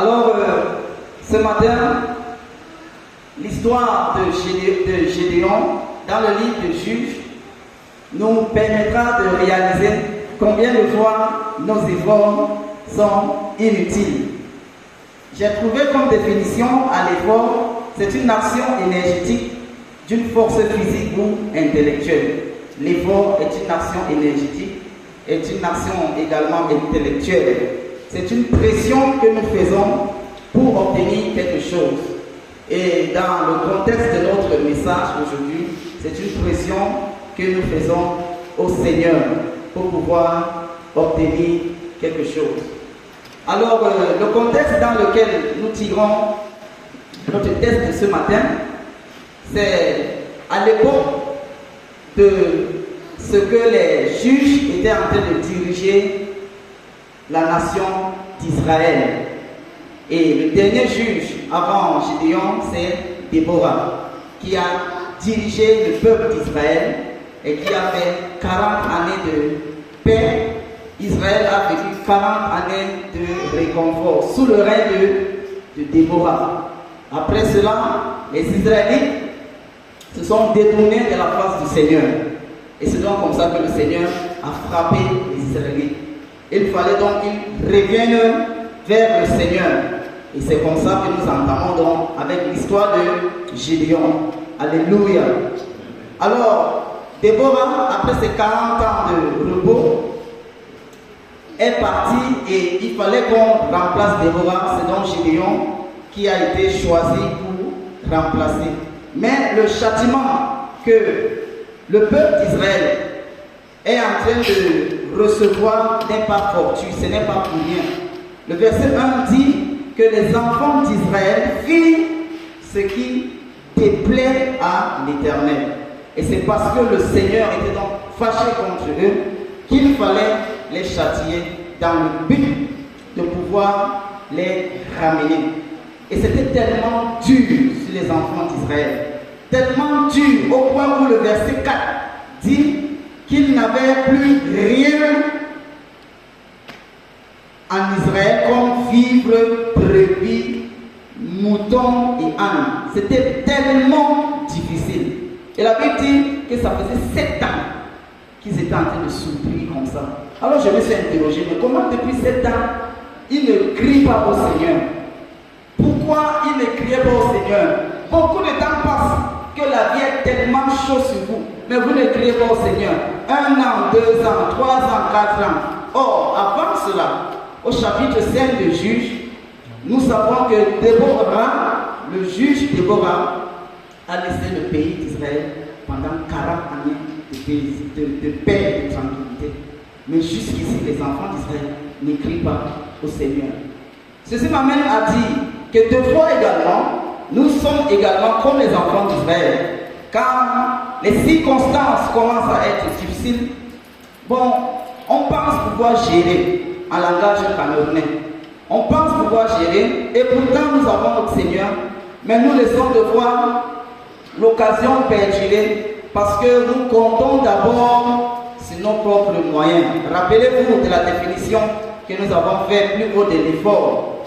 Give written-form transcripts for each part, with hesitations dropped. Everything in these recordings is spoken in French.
Alors, ce matin, l'histoire de Gédéon dans le livre de Juges nous permettra de réaliser combien de fois nos efforts sont inutiles. J'ai trouvé comme définition à l'effort, c'est une action énergétique d'une force physique ou intellectuelle. L'effort est une action énergétique, est une action également intellectuelle. C'est une pression que nous faisons pour obtenir quelque chose. Et dans le contexte de notre message aujourd'hui, c'est une pression que nous faisons au Seigneur pour pouvoir obtenir quelque chose. Alors, le contexte dans lequel nous tirons notre texte de ce matin, c'est à l'époque de ce que les juges étaient en train de diriger la nation d'Israël. Et le dernier juge avant Gédéon, c'est Déborah, qui a dirigé le peuple d'Israël et qui a fait 40 années de paix. Israël a vécu 40 années de réconfort sous le règne de Déborah. Après cela, les Israélites se sont détournés de la face du Seigneur. Et c'est donc comme ça que le Seigneur a frappé les Israélites. Il fallait donc qu'ils reviennent vers le Seigneur. Et c'est comme ça que nous entamons donc avec l'histoire de Gédéon. Alléluia. Alors, Déborah, après ses 40 ans de repos, est partie et il fallait qu'on remplace Déborah. C'est donc Gédéon qui a été choisi pour remplacer. Mais le châtiment que le peuple d'Israël est en train de recevoir n'est pas fortuit, ce n'est pas pour rien. Le verset 1 dit que les enfants d'Israël firent ce qui déplaît à l'Éternel. Et c'est parce que le Seigneur était donc fâché contre eux qu'il fallait les châtier dans le but de pouvoir les ramener. Et c'était tellement dur sur les enfants d'Israël. Tellement dur au point où le verset 4 dit qu'ils n'avaient plus rien en Israël comme vivre, brebis, moutons et ânes. C'était tellement difficile. Et la Bible dit que ça faisait 7 ans qu'ils étaient en train de souffrir comme ça. Alors je me suis interrogé, mais comment depuis 7 ans, ils ne crient pas au Seigneur? Pourquoi ils ne criaient pas au Seigneur? Beaucoup de temps passe que la vie est tellement chaude sur vous, mais vous ne criez pas au Seigneur. 1 an, 2 ans, 3 ans, 4 ans. Or, avant cela, au chapitre 5 de Juges, nous savons que Déborah, le juge Déborah, a laissé le pays d'Israël pendant 40 années de paix et de tranquillité. Mais jusqu'ici, les enfants d'Israël ne crient pas au Seigneur. Ceci m'amène à dire que deux fois également, nous sommes également comme les enfants d'Israël. Quand les circonstances commencent à être difficiles, bon, on pense pouvoir gérer en langage camerounais. On pense pouvoir gérer et pourtant nous avons notre Seigneur, mais nous laissons de voir l'occasion perdurer parce que nous comptons d'abord sur nos propres moyens. Rappelez-vous de la définition que nous avons faite plus haut de l'effort.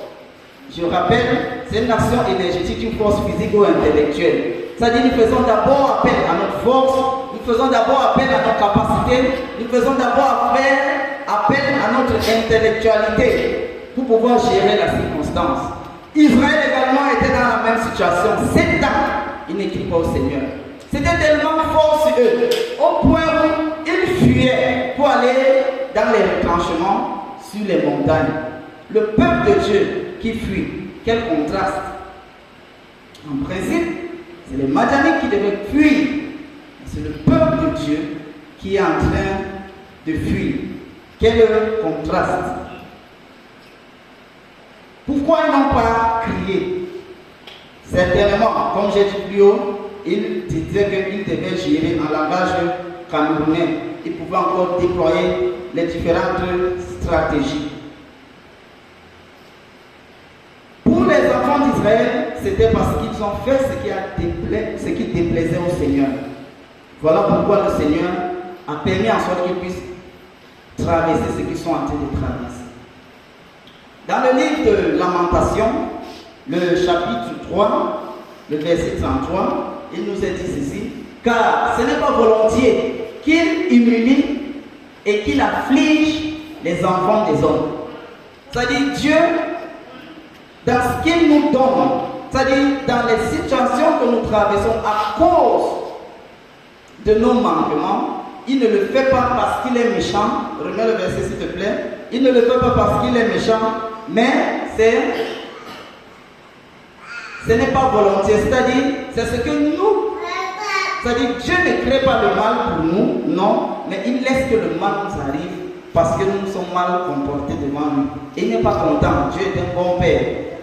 Je rappelle, c'est une action énergétique, une force physique ou intellectuelle. C'est-à-dire nous faisons d'abord appel à notre force, nous faisons d'abord appel à nos capacités, nous faisons d'abord appel à notre intellectualité pour pouvoir gérer la circonstance. Israël également était dans la même situation. 7 ans, ils n'écrivent pas au Seigneur. C'était tellement fort sur eux, au point où ils fuyaient pour aller dans les retranchements sur les montagnes. Le peuple de Dieu qui fuit, quel contraste. En principe, c'est les Madianites qui devaient fuir. C'est le peuple de Dieu qui est en train de fuir. Quel contraste. Pourquoi ils n'ont pas crié? Certainement, comme j'ai dit plus haut, ils disaient qu'ils devaient gérer en langage camerounais. Ils pouvaient encore déployer les différentes stratégies. Pour les enfants d'Israël, c'était parce qu'ils ont fait ce qui déplaisait au Seigneur. Voilà pourquoi le Seigneur a permis en sorte qu'ils puissent traverser ce qu'ils sont en train de traverser. Dans le livre de Lamentation, le chapitre 3, le verset 33, il nous est dit ceci, car ce n'est pas volontiers qu'il humilie et qu'il afflige les enfants des hommes. C'est-à-dire Dieu, dans ce qu'il nous donne, c'est-à-dire dans les situations que nous traversons à cause de nos manquements, il ne le fait pas parce qu'il est méchant. Remets le verset s'il te plaît. Il ne le fait pas parce qu'il est méchant, mais ce n'est pas volontiers. C'est-à-dire, c'est ce que nous, c'est-à-dire Dieu ne crée pas le mal pour nous, non, mais il laisse que le mal nous arrive parce que nous sommes mal comportés devant lui. Il n'est pas content. Dieu est un bon Père.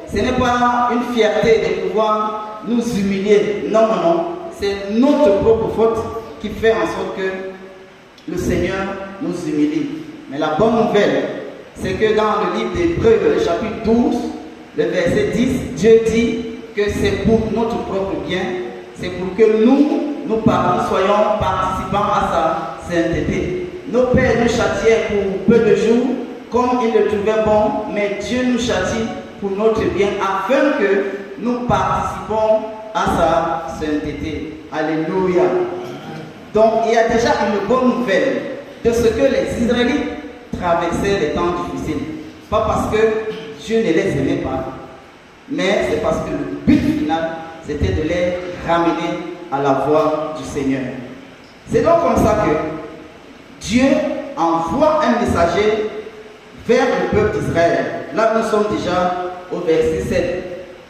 Ce n'est pas une fierté de pouvoir nous humilier. Non, non, non. C'est notre propre faute qui fait en sorte que le Seigneur nous humilie. Mais la bonne nouvelle, c'est que dans le livre d'Hébreux, le chapitre 12, le verset 10, Dieu dit que c'est pour notre propre bien, c'est pour que nous soyons participants à sa sainteté. Nos pères nous châtiaient pour peu de jours, comme ils le trouvaient bon, mais Dieu nous châtie pour notre bien, afin que nous participons à sa sainteté. Alléluia. Donc, il y a déjà une bonne nouvelle de ce que les Israélites traversaient les temps difficiles. Pas parce que Dieu ne les aimait pas, mais c'est parce que le but final, c'était de les ramener à la voie du Seigneur. C'est donc comme ça que Dieu envoie un messager vers le peuple d'Israël. Là, nous sommes déjà au verset 7.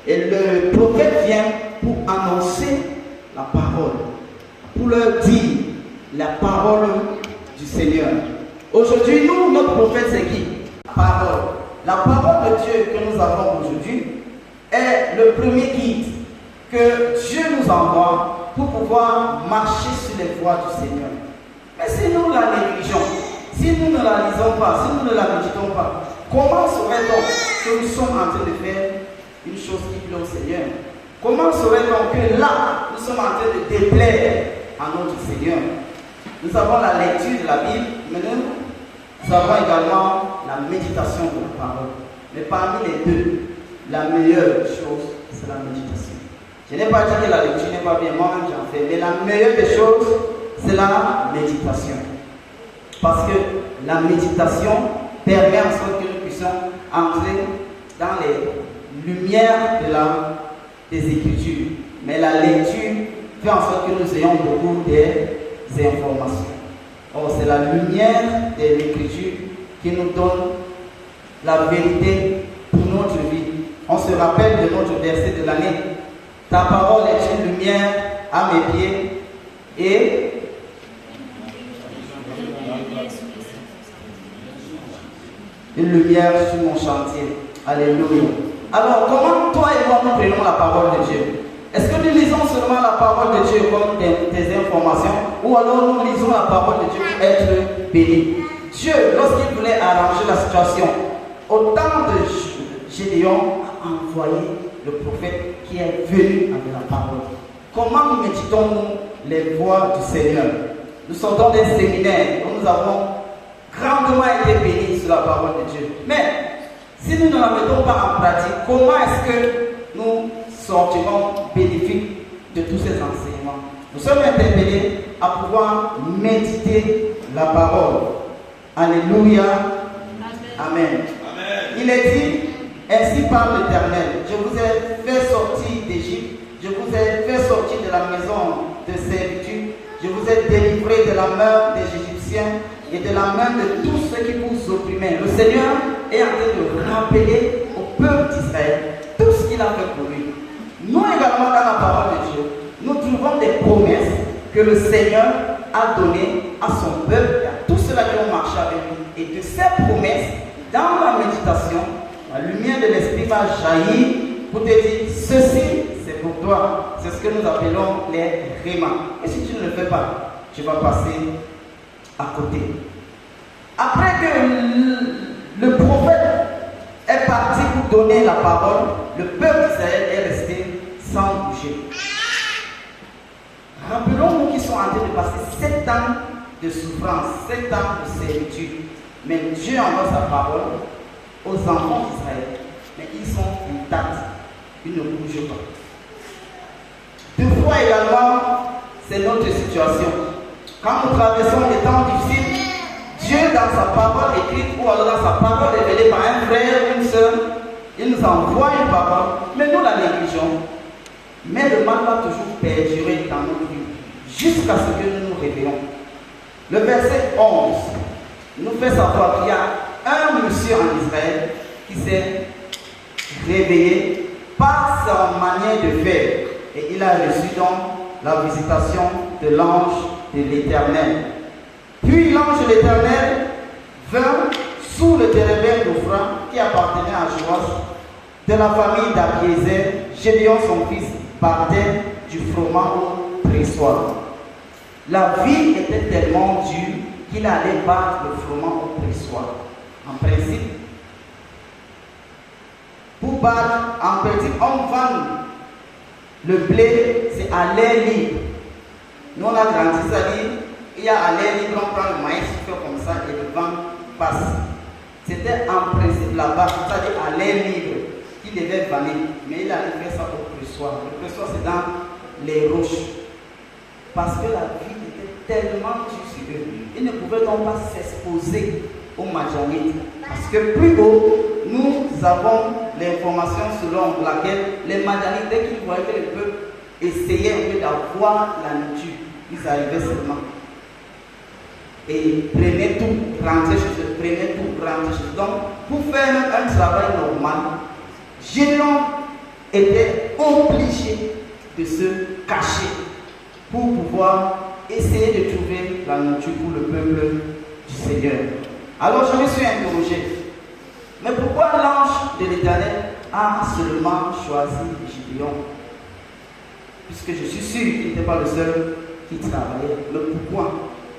Et le prophète vient pour annoncer la parole, pour leur dire la parole du Seigneur. Aujourd'hui, nous, notre prophète, c'est qui? La parole. La parole de Dieu que nous avons aujourd'hui est le premier guide que Dieu nous envoie pour pouvoir marcher sur les voies du Seigneur. Mais si nous la négligeons, si nous ne la lisons pas, si nous ne la méditons pas, comment saurait-on que nous sommes en train de faire une chose qui plaît au Seigneur? Comment saurait-on que là, nous sommes en train de déplaire à notre Seigneur? Nous avons la lecture de la Bible, mais nous avons également la méditation de la parole. Mais parmi les deux, la meilleure chose, c'est la méditation. Je n'ai pas dit que la lecture n'est pas bien, moi-même j'en fais, mais la meilleure des choses, c'est la méditation. Parce que la méditation permet en sorte que nous puissions entrer dans les lumières des Écritures. Mais la lecture fait en sorte que nous ayons beaucoup d'informations. Or, c'est la lumière de l'Écriture qui nous donne la vérité pour notre vie. On se rappelle de notre verset de l'année. Ta parole est une lumière à mes pieds et une lumière sur mon chantier. Alléluia. Alors, comment toi et moi nous prenons la parole de Dieu? Est-ce que nous lisons seulement la parole de Dieu comme des informations, ou alors nous lisons la parole de Dieu pour être bénis? Dieu, lorsqu'il voulait arranger la situation, au temps de Gédéon, a envoyé le prophète qui est venu avec la parole. Comment nous méditons-nous les voies du Seigneur? Nous sortons des séminaires où nous avons grandement été bénis sur la parole de Dieu. Mais si nous ne la mettons pas en pratique, comment est-ce que nous sortirons bénéfiques de tous ces enseignements? Nous sommes interpellés à pouvoir méditer la parole. Alléluia. Amen. Amen. Il est dit, ainsi parle l'Éternel, je vous ai fait sortir d'Égypte, je vous ai fait sortir de la maison de servitude, je vous ai délivré de la main des Égyptiens et de la main de tous ceux qui vous opprimaient. Le Seigneur est en train de rappeler au peuple d'Israël tout ce qu'il a fait pour lui. Nous également, dans la parole de Dieu, nous trouvons des promesses que le Seigneur a données à son peuple et à tous ceux-là qui ont marché avec lui. Et de ces promesses, dans la méditation, la lumière de l'Esprit va jaillir pour te dire, ceci c'est pour toi. C'est ce que nous appelons les rémas. Et si tu ne le fais pas, tu vas passer à côté. Après que le prophète est parti pour donner la parole, le peuple d'Israël est resté sans bouger. Rappelons-nous qu'ils sont en train de passer 7 ans de souffrance, 7 ans de servitude. Mais Dieu envoie sa parole aux enfants d'Israël, mais ils sont intacts, ils ne bougent pas. Deux fois également, c'est notre situation. Quand nous traversons des temps difficiles, Dieu dans sa parole écrite ou alors dans sa parole révélée par un frère, une soeur, il nous envoie une parole, mais nous la négligeons. Mais le mal va toujours perdurer dans notre vie, jusqu'à ce que nous nous réveillons. Le verset 11 nous fait savoir qu'il y a un monsieur en Israël qui s'est réveillé par sa manière de faire. Et il a reçu donc la visitation de l'ange de l'Éternel. Puis l'ange de l'Éternel vint sous le térébinthe d'Ophra qui appartenait à Joas, de la famille d'Abiézer. Gédéon, son fils, partait du froment au pressoir. La vie était tellement dure qu'il allait battre le froment au pressoir. En principe, pour battre, en principe, on vend le blé, c'est à l'air libre. Nous, on a grandi, c'est-à-dire, il y a à l'air libre, on prend le maïs, on fait comme ça et le vent passe. C'était en principe là-bas, c'est-à-dire à l'air libre, qu'il devait vanner. Mais il allait faire ça au pressoir. Le pressoir, c'est dans les roches. Parce que la vie était tellement dure sur eux. Ils ne pouvaient donc pas s'exposer aux Madianites. Parce que plus haut, nous avons l'information selon laquelle les Madianites, dès qu'ils voyaient que le peuple essayait un peu d'avoir la nourriture, ils arrivaient seulement. Et prenaient tout, rentraient chez eux, prenaient tout, rentraient chez eux. Donc, pour faire un travail normal, Gédéon était obligé de se cacher pour pouvoir essayer de trouver la nourriture pour le peuple du Seigneur. Alors je me suis interrogé, mais pourquoi l'ange de l'Éternel a seulement choisi Gédéon? Puisque je suis sûr qu'il n'était pas le seul qui travaillait. Mais pourquoi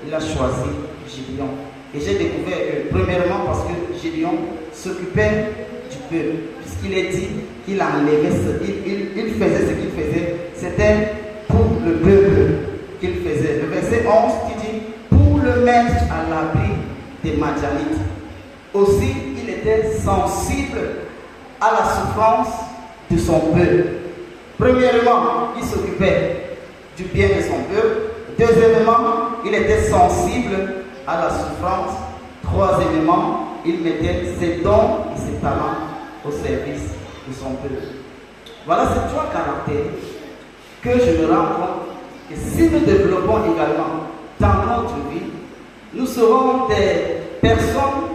il a choisi Gédéon? Et j'ai découvert que, premièrement, parce que Gédéon s'occupait du peuple, puisqu'il est dit qu'il enlevait il faisait ce qu'il faisait, c'était pour le peuple qu'il faisait. Le verset 11 qui dit pour le mettre à l'abri des Madianites. Aussi, il était sensible à la souffrance de son peuple. Premièrement, il s'occupait du bien de son peuple. Deuxièmement, il était sensible à la souffrance. Troisièmement, il mettait ses dons et ses talents au service de son peuple. Voilà ces trois caractères que je me rends compte que si nous développons également dans notre vie, nous serons des personnes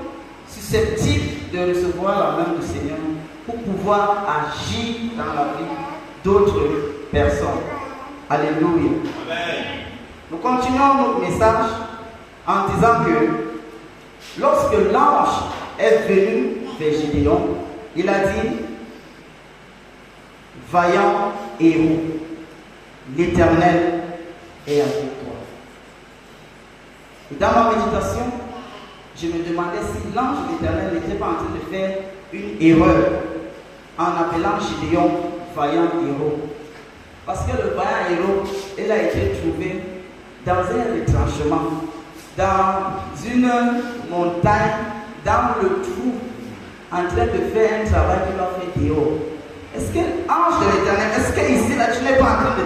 susceptibles de recevoir la main du Seigneur pour pouvoir agir dans la vie d'autres personnes. Alléluia. Amen. Nous continuons notre message en disant que lorsque l'ange est venu vers Gédéon, il a dit: vaillant héros, l'Éternel est avec toi. Et dans ma méditation, je me demandais si l'ange de l'Éternel n'était pas en train de faire une erreur en appelant Gédéon vaillant héros. Parce que le vaillant héros, il a été trouvé dans un retranchement, dans une montagne, dans le trou, en train de faire un travail qu'il a fait dehors. Est-ce que l'ange de l'Éternel, est-ce que ici, là, tu n'es pas en train de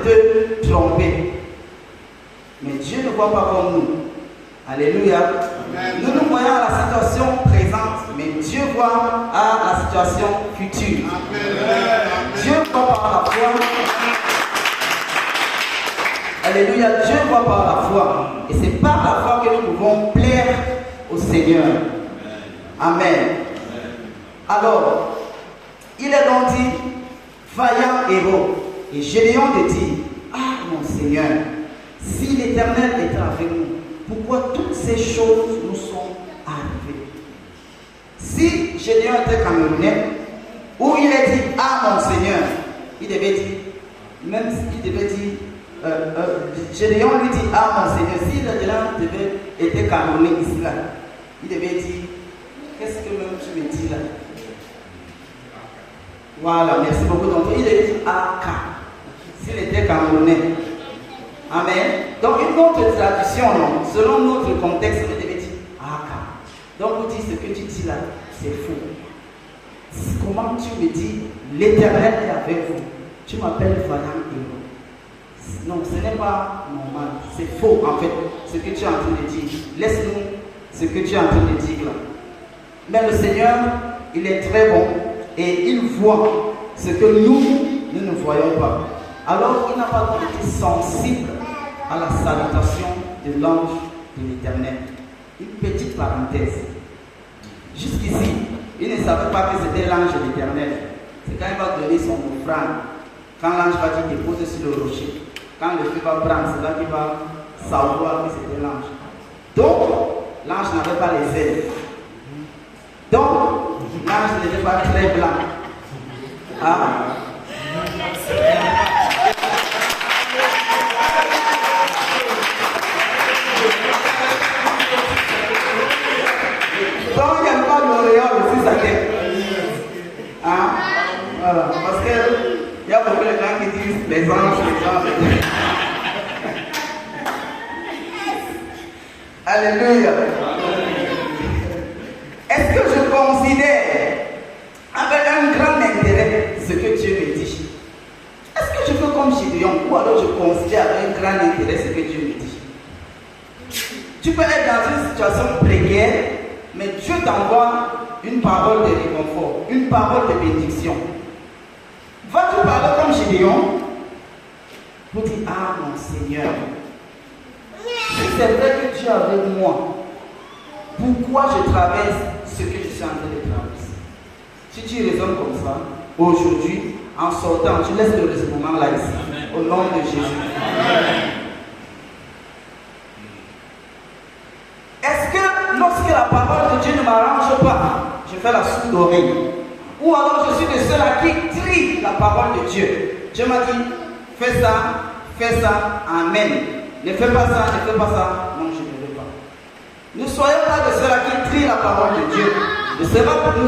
te tromper? Mais Dieu ne voit pas comme nous. Alléluia. Amen. Nous nous voyons à la situation présente, mais Dieu voit à la situation future. Amen. Dieu voit par la foi. Alléluia. Dieu voit par la foi. Et c'est par la foi que nous pouvons plaire au Seigneur. Amen. Amen. Alors, il est donc dit vaillant héros. Et Gédéon de dit: ah mon Seigneur, si l'Éternel était avec nous, pourquoi toutes ces choses nous sont arrivées? Si Gédéon était camerounais, où il est dit ah mon Seigneur, il devait dire, même s'il devait dire, Gédéon lui dit ah mon Seigneur, si le devait être camerounais ici là, il devait dire qu'est-ce que même tu me dis là? Voilà, merci beaucoup. Donc il devait dire AK, s'il était camerounais. Amen. Donc une autre traduction, non, selon notre contexte, on devait dire AK. Donc vous dites ce que tu dis là, c'est faux. comment tu me dis, l'Éternel est avec vous? Tu m'appelles vaillant héros. Non, ce n'est pas normal. C'est faux, en fait, ce que tu es en train de dire. Laisse-nous ce que tu es en train de dire là. Mais le Seigneur, il est très bon et il voit ce que nous ne voyons pas. Alors, il n'a pas été sensible à la salutation de l'ange de l'Éternel. Une petite parenthèse. Jusqu'ici, il ne savait pas que c'était l'ange de l'Éternel. C'est quand il va donner son offrande. Quand l'ange va dire dépose sur le rocher. Quand le feu va prendre, c'est là qu'il va savoir que c'était l'ange. Donc, l'ange n'avait pas les ailes. Donc, l'ange n'était pas très blanc. Ah. Donc, il n'y a pas d'auréole sur sa tête. Hein? Voilà. Parce qu'il y a beaucoup de gens qui disent les anges, les anges. Alléluia. Est-ce que je considère avec un grand intérêt ce que Dieu me dit? Est-ce que je fais comme Gédéon ou alors je considère avec un grand intérêt ce que Dieu me dit? Tu peux être dans une situation précaire, mais Dieu t'envoie une parole de réconfort, une parole de bénédiction. Vas-tu parler comme Gédéon pour dire, ah mon Seigneur, si c'est vrai que Dieu est avec moi, pourquoi je traverse ce que je suis en train de traverser? Si tu raisonnes comme ça, aujourd'hui, en sortant, tu laisses le raisonnement là ici, au nom de Jésus. Amen. Est-ce que lorsque la parole de Dieu ne m'arrange pas, je fais la sourde oreille? Ou alors je suis de ceux-là qui trient la parole de Dieu? Dieu m'a dit, fais ça, amen. Ne fais pas ça, ne fais pas ça. Non, je ne veux pas. Ne soyons pas de ceux-là qui trient la parole de Dieu. Ne soyons pas de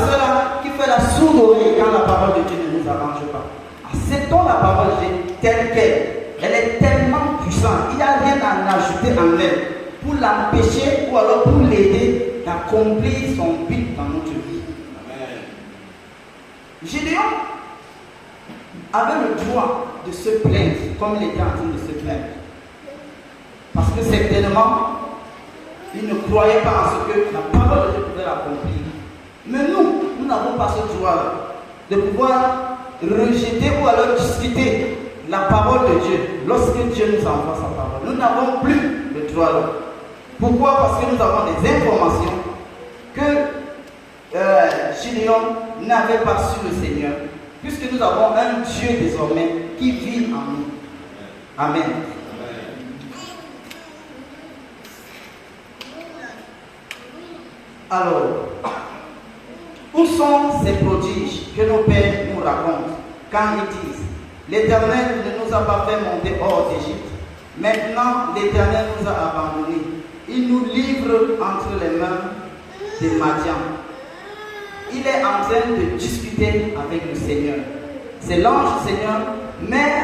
ceux-là qui font la sourde oreille quand la parole de Dieu ne nous arrange pas. Acceptons la parole de Dieu telle qu'elle. Elle est tellement puissante. Il n'y a rien à ajouter en elle pour l'empêcher ou alors pour l'aider d'accomplir son but dans notre vie. Amen. Gédéon avait le droit de se plaindre comme il était en train de se plaindre. Parce que certainement, il ne croyait pas en ce que la parole de Dieu pouvait l'accomplir. Mais nous n'avons pas ce droit-là de pouvoir rejeter ou alors discuter la parole de Dieu lorsque Dieu nous envoie sa parole. Nous n'avons plus le droit-là. Pourquoi? Parce que nous avons des informations que Gédéon n'avait pas sur le Seigneur, puisque nous avons un Dieu désormais qui vit en nous. Amen. Alors, où sont ces prodiges que nos pères nous racontent quand ils disent l'Éternel ne nous a pas fait monter hors d'Égypte, maintenant l'Éternel nous a abandonnés, il nous livre entre les mains des Madian. Il est en train de discuter avec le Seigneur. C'est l'ange du Seigneur, mais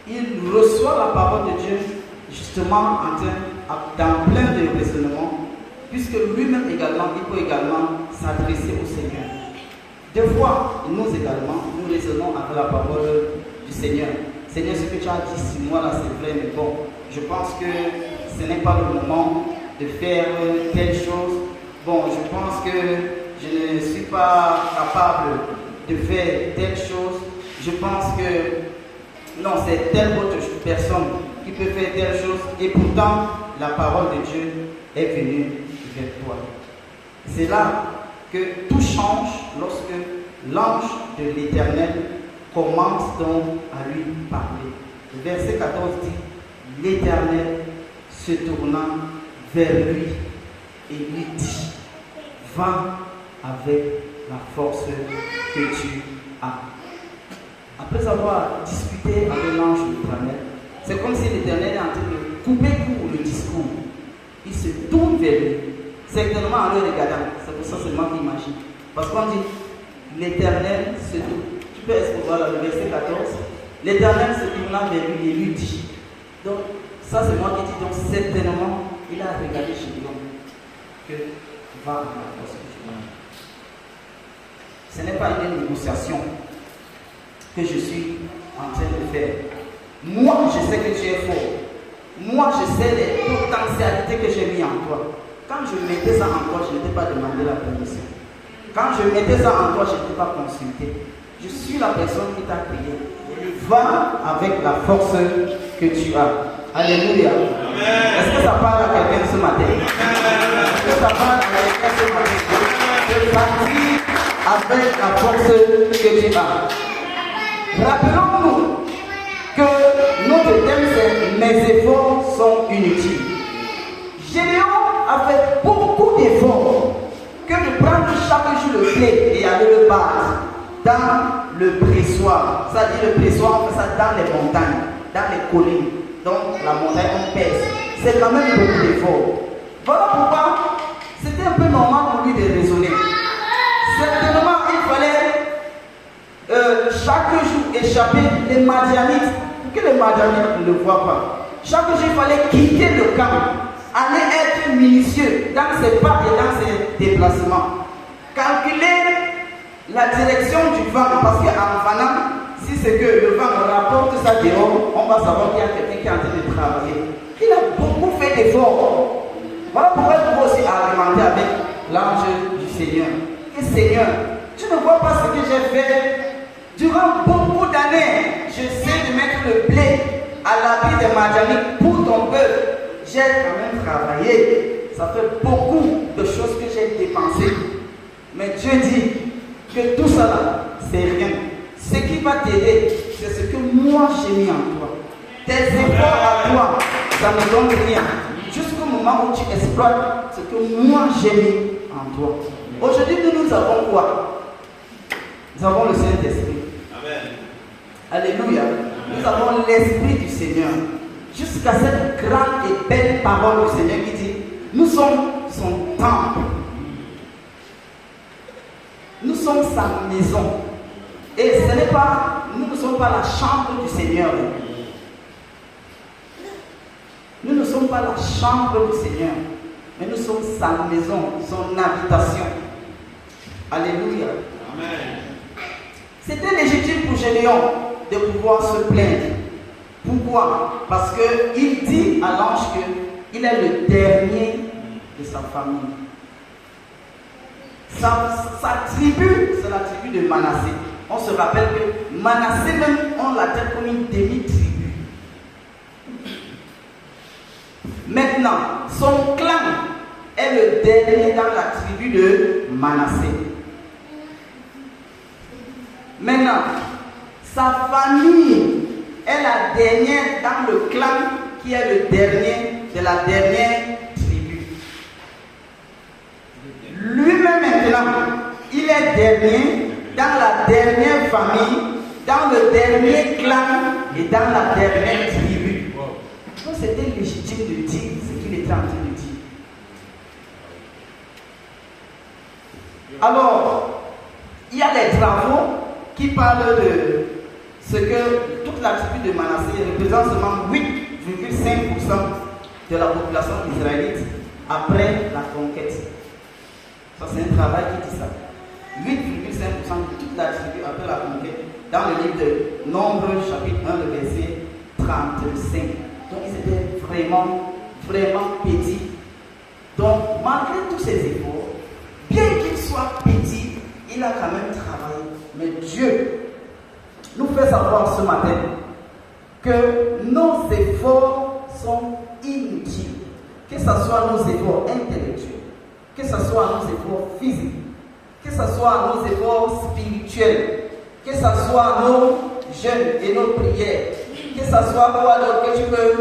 il reçoit la parole de Dieu justement dans plein de raisonnements, puisque lui-même également, il peut également s'adresser au Seigneur. Des fois, nous également, nous raisonnons avec la parole du Seigneur. Seigneur, ce que tu as dit sur moi là, c'est vrai, mais bon, je pense que ce n'est pas le moment de faire telle chose. Bon, je pense que je ne suis pas capable de faire telle chose. Je pense que non, c'est telle autre personne qui peut faire telle chose. Et pourtant, la parole de Dieu est venue vers toi. C'est là que tout change lorsque l'ange de l'Éternel commence donc à lui parler. Le verset 14 dit, l'Éternel se tournant vers lui et lui dit, va avec la force que tu as. Après avoir discuté avec l'ange de l'Éternel, c'est comme si l'Éternel est en train de couper court le discours. Il se tourne vers lui, certainement en le regardant. C'est pour ça seulement qu'il imagine. Parce qu'on dit, l'Éternel se tourne. Tu peux voir le verset 14. L'Éternel se tournant vers lui et lui dit. Donc, ça c'est moi qui dis. Donc, certainement, il a regardé chez lui que va à la force que tu as. Ce n'est pas une négociation que je suis en train de faire. Moi, je sais que tu es fort. Moi, je sais les potentialités que j'ai mis en toi. Quand je mettais ça en toi, je n'étais pas demandé la permission. Quand je mettais ça en toi, je n'étais pas consulté. Je suis la personne qui t'a créé. Va avec la force que tu as. Alléluia. Est-ce que ça parle à quelqu'un ce matin? Est-ce que ça parle à quelqu'un ce matin? De partir avec la force que tu as. Rappelons-nous que notre thème c'est mes efforts sont inutiles. Gédéon a fait beaucoup d'efforts que de prendre chaque jour le blé et aller le battre dans le pressoir. Ça dit le pressoir, on fait ça dans les montagnes, dans les collines. Donc la montagne, on pèse. C'est quand même beaucoup d'efforts. Voilà pourquoi c'était un peu normal pour lui de raisonner. Certainement, il fallait chaque jour échapper les Madianites pour que les Madianites ne le voient pas. Chaque jour, il fallait quitter le camp, aller être minutieux dans ses pas et dans ses déplacements. Calculer la direction du vent, parce qu'en fanant, si c'est que le vent rapporte ça dehors, on va savoir qu'il y a quelqu'un qui est en train de travailler. Il a beaucoup fait d'efforts. Voilà pourquoi il faut aussi argumenter avec l'ange du Seigneur. Et Seigneur, tu ne vois pas ce que j'ai fait durant beaucoup d'années. Je sais de mettre le blé à l'abri des Madianites pour ton peuple. J'ai quand même travaillé. Ça fait beaucoup de choses que j'ai dépensées. Mais Dieu dit que tout ça là, c'est rien. Ce qui va t'aider, c'est ce que moi j'ai mis en toi. Tes efforts à toi, ça ne donne rien. Jusqu'au moment où tu exploites ce que moi j'ai mis en toi. Aujourd'hui, nous avons quoi? Nous avons le Saint-Esprit. Amen. Alléluia. Nous avons l'Esprit du Seigneur. Jusqu'à cette grande et belle parole du Seigneur qui dit, nous sommes son temple. Nous sommes sa maison. Et ce n'est pas, nous ne sommes pas la chambre du Seigneur. Nous ne sommes pas la chambre du Seigneur, mais nous sommes sa maison, son habitation. Alléluia. Amen. C'était légitime pour Gédéon de pouvoir se plaindre. Pourquoi? Parce qu'il dit à l'ange qu'il est le dernier de sa famille. Sa tribu, c'est la tribu de Manassé. On se rappelle que Manassé même, on la traite comme une demi-tribu. Maintenant, son clan est le dernier dans la tribu de Manassé. Maintenant, sa famille est la dernière dans le clan qui est le dernier de la dernière tribu. Lui-même maintenant, il est dernier dans la dernière famille, dans le dernier clan et dans la dernière tribu. Donc c'était légitime de dire ce qu'il était en train de dire. Alors, il y a les travaux qui parlent de ce que toute la tribu de Manassé représente seulement 8,5% de la population israélite après la conquête. Ça, c'est un travail qui dit ça. 8,5% de toute la tribu après la conquête, dans le livre de Nombre, chapitre 1, le verset 35. Donc, ils étaient vraiment, vraiment petits. Donc, malgré tous ces efforts, bien qu'il soit petit, il a quand même travaillé. Mais Dieu nous fait savoir ce matin que nos efforts sont inutiles. Que ce soit nos efforts intellectuels, que ce soit nos efforts physiques, que ce soit nos efforts spirituels, que ce soit nos jeûnes et nos prières, que ce soit quoi d'autre que tu peux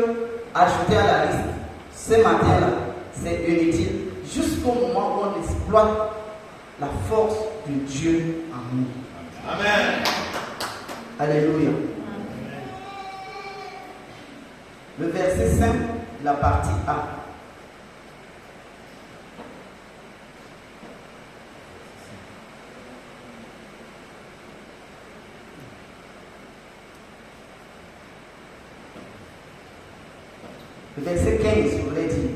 ajouter à la liste. Ce matin-là, c'est inutile jusqu'au moment où on exploite la force de Dieu en nous. Amen. Alléluia. Amen. Le verset 5, la partie A. Le verset 15, je vous l'ai dit.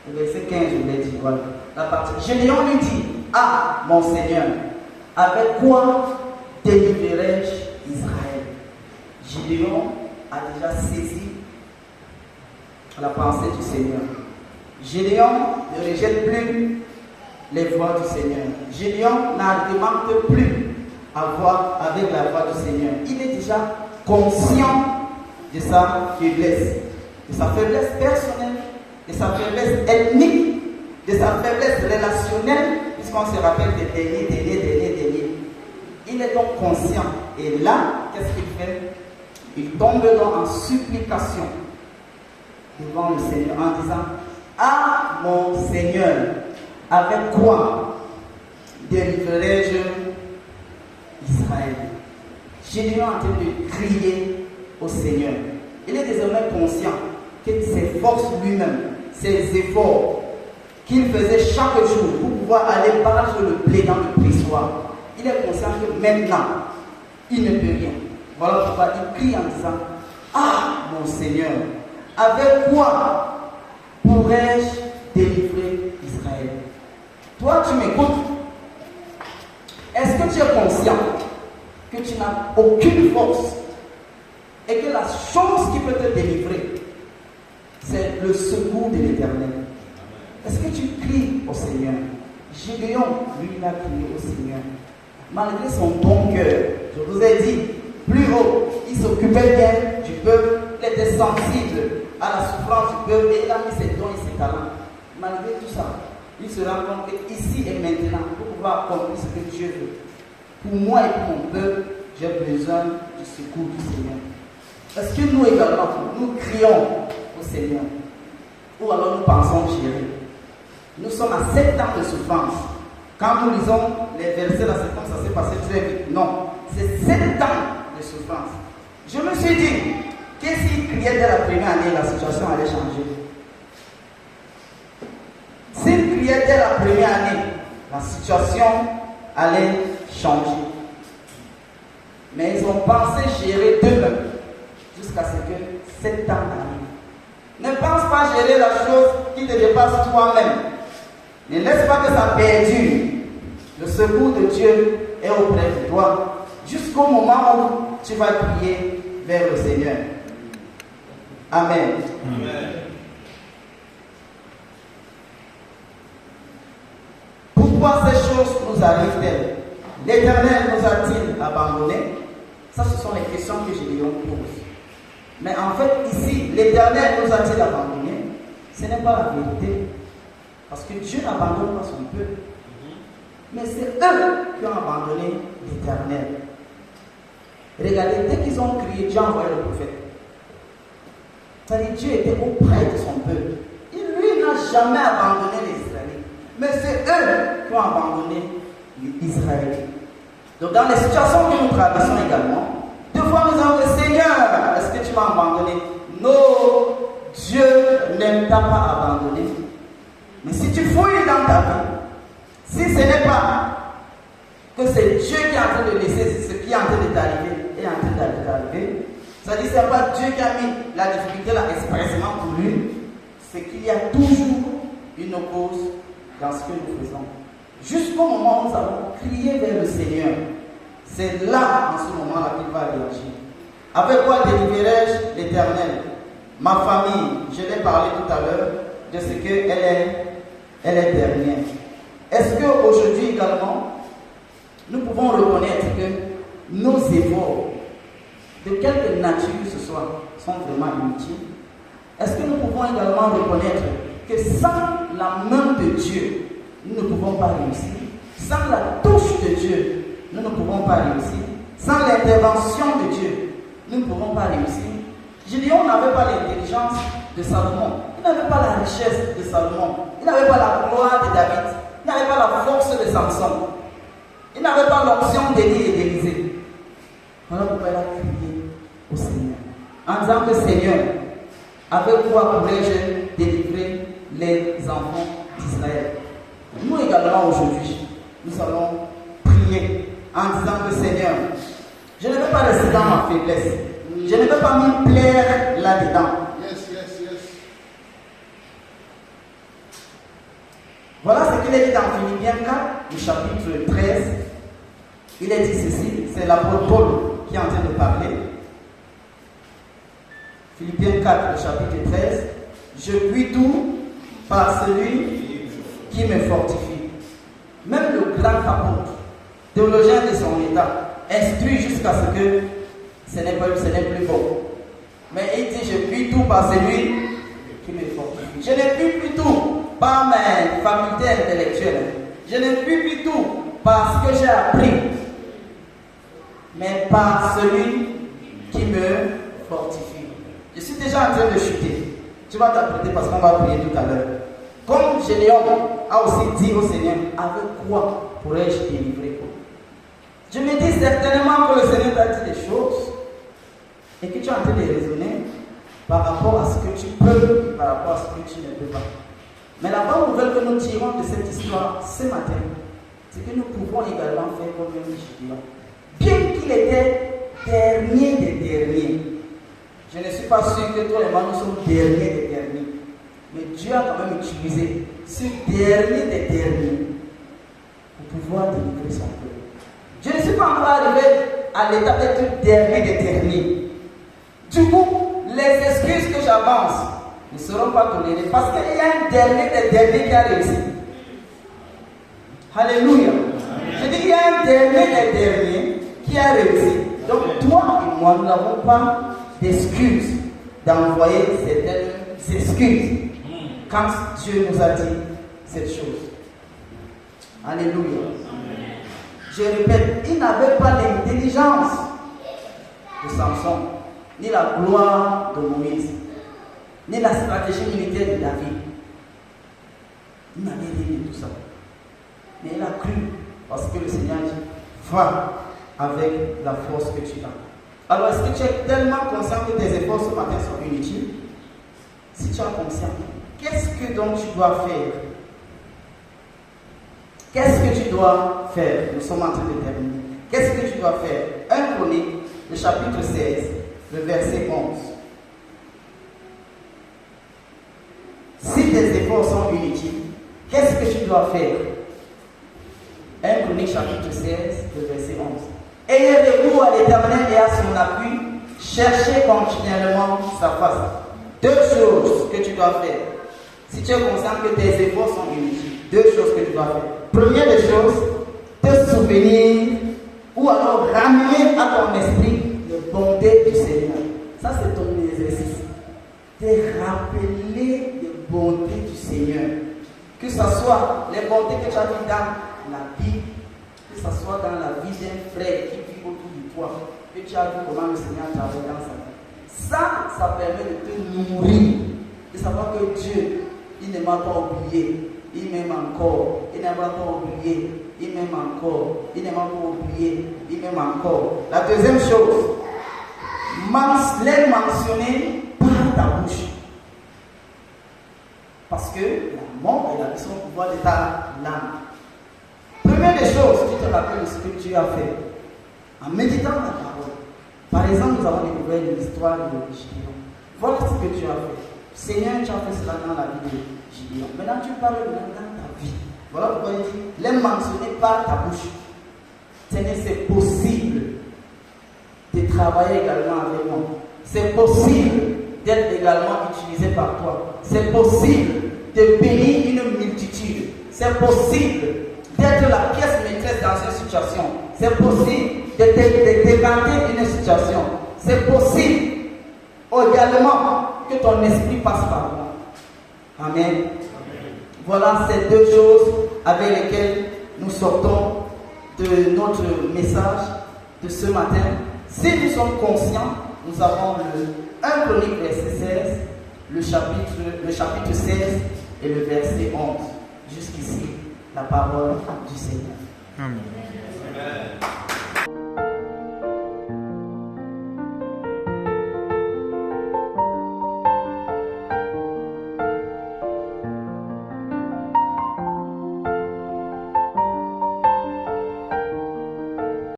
Le verset 15, je vous l'ai dit. vois la partie. Gédéon lui dit, ah mon Seigneur, avec quoi délivrerai-je Israël? Gédéon a déjà saisi la pensée du Seigneur. Gédéon ne rejette plus les voies du Seigneur. Gédéon n'argumente plus avec la voix du Seigneur. Il est déjà conscient de sa faiblesse personnelle, de sa faiblesse ethnique, de sa faiblesse relationnelle, puisqu'on se rappelle des derniers. Il est donc conscient. Et là, qu'est-ce qu'il fait? Il tombe donc en supplication devant le Seigneur en disant, ah mon Seigneur, avec quoi délivrerai-je Israël? Gédéon est en train de crier au Seigneur. Il est désormais conscient que ses forces lui-même, ses efforts qu'il faisait chaque jour pour pouvoir aller battre le blé dans le pressoir, il est conscient que maintenant, il ne peut rien. Voilà pourquoi il crie en disant, ah mon Seigneur, avec quoi pourrais-je délivrer Israël? Toi, tu m'écoutes. Est-ce que tu es conscient que tu n'as aucune force et que la chose qui peut te délivrer, c'est le secours de l'Éternel? Est-ce que tu cries au Seigneur? Gédéon, lui, il a crié au Seigneur. Malgré son bon cœur, je vous ai dit, plus haut, il s'occupait bien du peuple, il était sensible à la souffrance du peuple et il a mis ses dons et ses talents. Malgré tout ça, il se rend compte qu'ici et maintenant, pour pouvoir accomplir ce que Dieu veut, pour moi et pour mon peuple, j'ai besoin du secours du Seigneur. Est-ce que nous également, nous crions au Seigneur? Ou alors nous pensons gérer? Nous sommes à 7 ans de souffrance. Quand nous lisons les versets là, c'est comme ça s'est passé très vite. Non, c'est 7 ans de souffrance. Je me suis dit, qu'est-ce qu'il criait dès la première année, la situation allait changer. S'il criait dès la première année, la situation allait changer. Mais ils ont pensé gérer d'eux-mêmes jusqu'à ce que 7 ans arrivent. Ne pense pas gérer la chose qui te dépasse toi-même. Ne laisse pas que ça perdure. Le secours de Dieu est auprès de toi jusqu'au moment où tu vas prier vers le Seigneur. Amen. Amen. Pourquoi ces choses nous arrivent-elles? L'Éternel nous a-t-il abandonnés? Ça, ce sont les questions que Gédéon pose. Mais en fait, ici, l'Éternel nous a-t-il abandonnés? Ce n'est pas la vérité. Parce que Dieu n'abandonne pas son peuple. Mais c'est eux qui ont abandonné l'Éternel. Regardez, dès qu'ils ont crié, Dieu a envoyé le prophète. C'est-à-dire, Dieu était auprès de son peuple. Il, lui, n'a jamais abandonné les Israélites. Mais c'est eux qui ont abandonné les Israélites. Donc, dans les situations que nous traversons également, deux fois nous avons dit, Seigneur, est-ce que tu m'as abandonné? Non, Dieu ne t'a pas abandonné. Mais si tu fouilles dans ta vie, si ce n'est pas que c'est Dieu qui est en train de laisser ce qui est en train de t'arriver et en train d'arriver, c'est-à-dire que ce n'est pas Dieu qui a mis la difficulté là expressément pour lui, c'est qu'il y a toujours une cause dans ce que nous faisons. Jusqu'au moment où nous avons crié vers le Seigneur, c'est là, en ce moment-là, qu'il va réagir. Avec quoi délivrerai-je l'Éternel? Ma famille, je l'ai parlé tout à l'heure de ce qu'elle est dernière. Est-ce qu'aujourd'hui également, nous pouvons reconnaître que nos efforts, de quelque nature que ce soit, sont vraiment inutiles? Est-ce que nous pouvons également reconnaître que sans la main de Dieu, nous ne pouvons pas réussir? Sans la touche de Dieu, nous ne pouvons pas réussir. Sans l'intervention de Dieu, nous ne pouvons pas réussir. Gédéon n'avait pas l'intelligence de Salomon. Il n'avait pas la richesse de Salomon. Il n'avait pas la gloire de David. Il n'avait pas la force de Samson. Il n'avait pas l'option d'Élie et d'Élisée. Voilà pourquoi il a crié au Seigneur, en disant que Seigneur, avec quoi pourrais-je délivrer les enfants d'Israël? Nous également aujourd'hui, nous allons prier en disant que Seigneur, je ne vais pas rester dans ma faiblesse. Je ne vais pas m'y plaire là-dedans. qu'il est dit dans Philippiens 4, le chapitre 13, il est dit ceci, c'est l'apôtre Paul qui est en train de parler. Philippiens 4, le chapitre 13, je puis tout par celui qui me fortifie. Même le grand apôtre, théologien de son état, instruit jusqu'à ce que ce n'est plus bon. Mais il dit, je puis tout par celui qui me fortifie. Je ne puis plus tout par mes facultés intellectuelles. Je ne puis plus tout par ce que j'ai appris. Mais par celui qui me fortifie. Je suis déjà en train de chuter. Tu vas t'apprêter parce qu'on va prier tout à l'heure. Comme Gédéon a aussi dit au Seigneur, avec quoi pourrais-je délivrer? Je me dis certainement que le Seigneur t'a dit des choses et que tu es en train de raisonner par rapport à ce que tu peux et par rapport à ce que tu ne peux pas. Mais la bonne nouvelle que nous tirons de cette histoire ce matin, c'est que nous pouvons également faire comme Gédéon. Bien qu'il était dernier des derniers, je ne suis pas sûr que tous les membres sont derniers des derniers. Mais Dieu a quand même utilisé ce dernier des derniers pour pouvoir délivrer son peuple. Je ne suis pas encore arrivé à l'état d'être dernier des derniers. Du coup, les excuses que j'avance ne seront pas tolérées parce qu'il y a un dernier des derniers qui a réussi. Alléluia. Je dis qu'il y a un dernier des derniers qui a réussi. Donc toi et moi, nous n'avons pas d'excuses d'envoyer certaines excuses quand Dieu nous a dit cette chose. Alléluia. Je répète, il n'avait pas l'intelligence de Samson, ni la gloire de Moïse, ni la stratégie militaire de David. Il n'avait rien de tout ça. Mais il a cru parce que le Seigneur dit, va avec la force que tu as. Alors, est-ce que tu es tellement conscient que tes efforts ce matin sont inutiles? Si tu es conscient, qu'est-ce que donc tu dois faire? Qu'est-ce que tu dois faire? Nous sommes en train de terminer. Qu'est-ce que tu dois faire? 1 Chronique, le chapitre 16, le verset 11. Si tes efforts sont inutiles, qu'est-ce que tu dois faire? 1 Chronique, chapitre 16, le verset 11. Ayez recours à l'Éternel et à son appui, cherchez continuellement sa face. Deux choses que tu dois faire. Si tu es conscient que tes efforts sont inutiles, deux choses que tu dois faire. Première des choses, te souvenir ou alors ramener à ton esprit les bontés du Seigneur. Ça, c'est ton exercice. Te rappeler les bontés du Seigneur. Que ce soit les bontés que tu as vues dans la Bible, que ce soit dans la vie d'un frère qui vit autour de toi, que tu as vu comment le Seigneur travaille dans sa vie. Ça permet de te nourrir, de savoir que Dieu, il ne m'a pas oublié, il m'aime encore, il ne m'a pas oublié, il m'aime encore, il ne m'a pas oublié, il m'aime encore. La deuxième chose, les mentionner par ta bouche. Parce que la mort et la vie sont au pouvoir de ta langue. Première des choses, tu te rappelles de ce que tu as fait en méditant la parole. Par exemple, nous avons découvert l'histoire de Gédéon. Voilà ce que tu as fait. Seigneur, tu as fait cela dans la vie de Gédéon. Maintenant, tu parles dans ta vie. Voilà pourquoi il dit, les mentionner par ta bouche. Seigneur, c'est possible de travailler également avec moi. C'est possible d'être également utilisé par toi. C'est possible de bénir une multitude. C'est possible d'être la pièce maîtresse dans une situation. C'est possible de décanter une situation. C'est possible également que ton esprit passe par moi. Amen. Amen. Voilà ces deux choses avec lesquelles nous sortons de notre message de ce matin. Si nous sommes conscients, nous avons le 1 Chronique verset 16, le chapitre 16 et le verset 11. Jusqu'ici, la parole du Seigneur. Amen. Amen.